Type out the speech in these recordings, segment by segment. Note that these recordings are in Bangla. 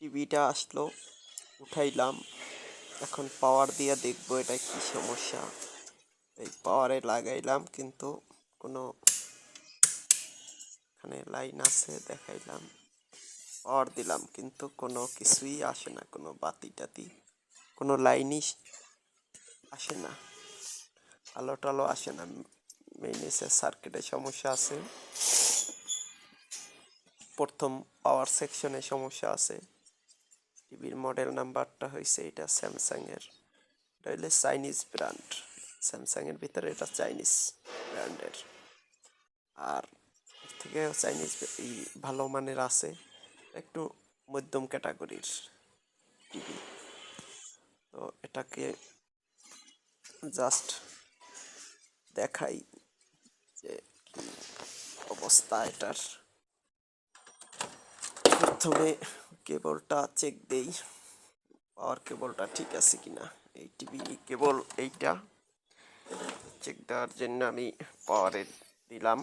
টিভিটা আসলো, উঠাইলাম। এখন পাওয়ার দিয়ে দেখবো এটা কি সমস্যা। এই পাওয়ারে লাগাইলাম, কিন্তু কোনো এখানে লাইন আছে দেখাইলাম, পাওয়ার দিলাম, কিন্তু কোনো কিছুই আসে না, কোনো বাতি টাতি, কোনো লাইনই আসে না, আলো টালো আসে না। মেইনসের সার্কিটে সমস্যা আছে, প্রথম পাওয়ার সেকশনে সমস্যা আছে। টিভির মডেল নাম্বারটা হয়েছে এটা স্যামসাংয়ের, এটা হইলে চাইনিজ ব্র্যান্ড। স্যামসাংয়ের ভিতরে এটা চাইনিজ ব্র্যান্ডের, আর এর থেকে চাইনিজ ভালো মানের আছে, একটু মধ্যম ক্যাটাগরির টিভি। তো এটাকে জাস্ট দেখাই যে কি অবস্থা এটার। প্রথমে কেবলটা চেক দেই, পাওয়ার কেবলটা ঠিক আছে কিনা। এই টিভি কেবল এইটা চেক দেওয়ার জন্য আমি পাওয়ারে দিলাম।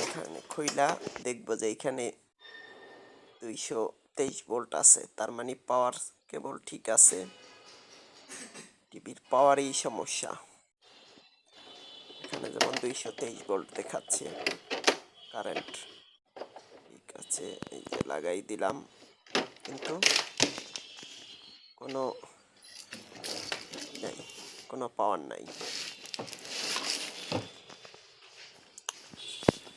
এখানে খুইলা দেখবো যে এখানে 223 ভোল্ট আছে, তার মানে পাওয়ার কেবল ঠিক আছে। টিভির পাওয়ারই সমস্যা। এখানে যেমন 223 ভোল্ট দেখাচ্ছে কারেন্ট, ঠিক আছে। এই যে লাগাই দিলাম, কিন্তু কোনো নেই, কোনো পাওয়ার নাই।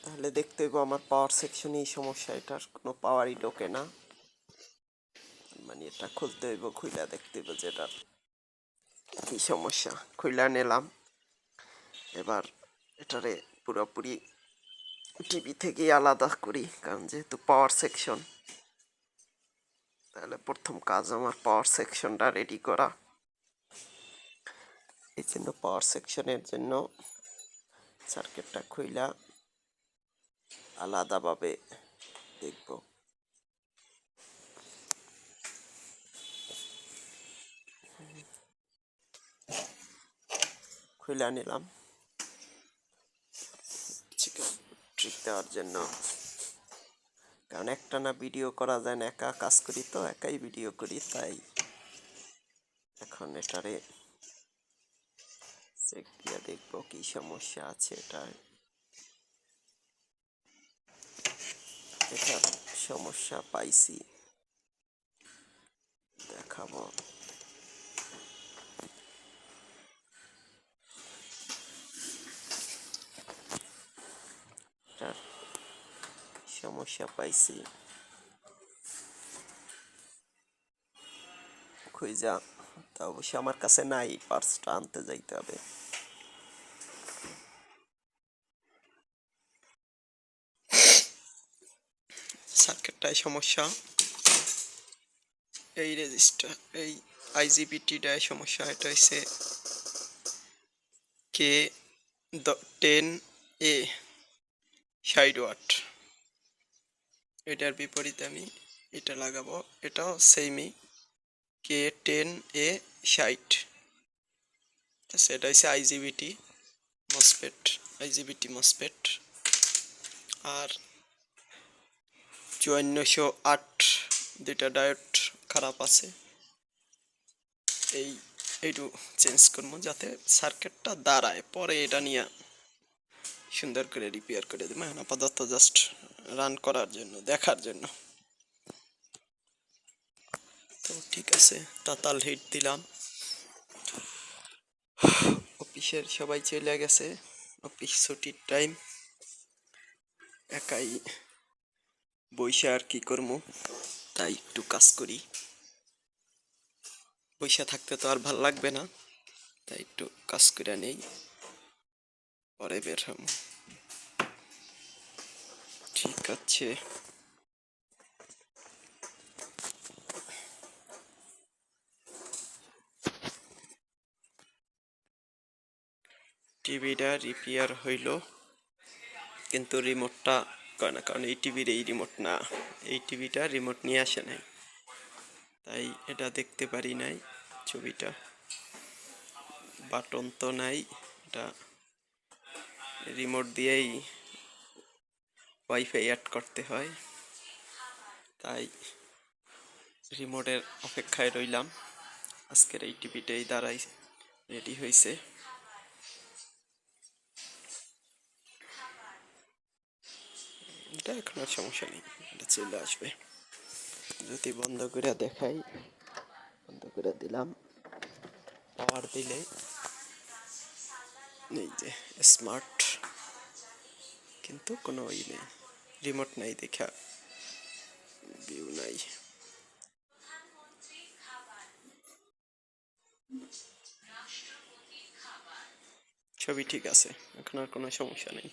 তাহলে দেখতে হইব আমার পাওয়ার সেকশনেই সমস্যা, এটার কোনো পাওয়ারই ঢোকে না। মানে এটা খুলতে হইব, খুইলা দেখতে হইব যে এটার কি সমস্যা। খুইলা নিলাম, এবার এটারে পুরোপুরি টিভি থেকে আলাদা করি, কারণ যেহেতু পাওয়ার সেকশন, তাহলে প্রথম কাজ আমার পাওয়ার সেকশনটা রেডি করা। এই জন্য পাওয়ার সেকশনের জন্য সার্কিটটা খুইলা আলাদাভাবে দেখব। খুইলা নিলাম ঠিক দেওয়ার জন্য, কারণ একটা না ভিডিও করা যায় না, একা কাজ করি তো, একাই ভিডিও করি, তাই এখন এটারে চেক দিয়ে দেখবো কি সমস্যা আছে এটার। এটার সমস্যা পাইছি, দেখাবো। এটার সমস্যা পাইছি, খুঁজা, তা অবশ্য আমার কাছে নাই, পার্সটা আনতে যাইতে হবে। সার্কিটটায় সমস্যা, এই রেজিস্টার, এই আইজিবিটিটায় সমস্যা। এটা হচ্ছে K10A 60 ওয়াট। এটার বিপরীতে আমি এটা লাগাবো, এটাও সেমই K10A 60। এটা হচ্ছে আইজিবিটি মসপেট। আর 5408 দুইটা ডায়োড খারাপ আছে, এইটু চেঞ্জ করবো যাতে সার্কিটটা দাঁড়ায়, পরে এটা নিয়ে সুন্দর করে রিপেয়ার করে দেবো। আপাতত জাস্ট রান করার জন্য, দেখার জন্য। তো ঠিক আছে, তাতাল হিট দিলাম। অফিসের সবাই চলে গেছে, অফিস ছুটির টাইম, একাই বইসা আর কি করবো, তাই একটু কাজ করি। বইসা থাকতে তো আর ভাল লাগবে না, তাই একটু কাজ করে নেই, পরে বের হব। ঠিক আছে, টিভিটা রিপেয়ার হইল, কিন্তু রিমোটটা কয় না, কারণ এই টিভির এই রিমোট না, এই টিভিটা রিমোট নিয়ে আসে নাই, তাই এটা দেখতে পারি নাই। ছবিটা বাটন তো নাই, এটা রিমোট দিয়েই ওয়াইফাই অ্যাড করতে হয়। তাই রিমোটের অপেক্ষায় রইলাম। আজকের এই টিভিটা এই দ্বারাই রেডি হয়েছে। এটা এখন আর সমস্যা নেই, এটা চলে আসবে। যদি বন্ধ করে দেখাই, বন্ধ করে দিলাম, পাওয়ার দিলে এই যে স্মার্ট, কিন্তু কোনো ই নেই, রিমোট নাই, দেখা ভিউ নাই। ছবি ঠিক আছে, এখন আর কোনো সমস্যা নেই।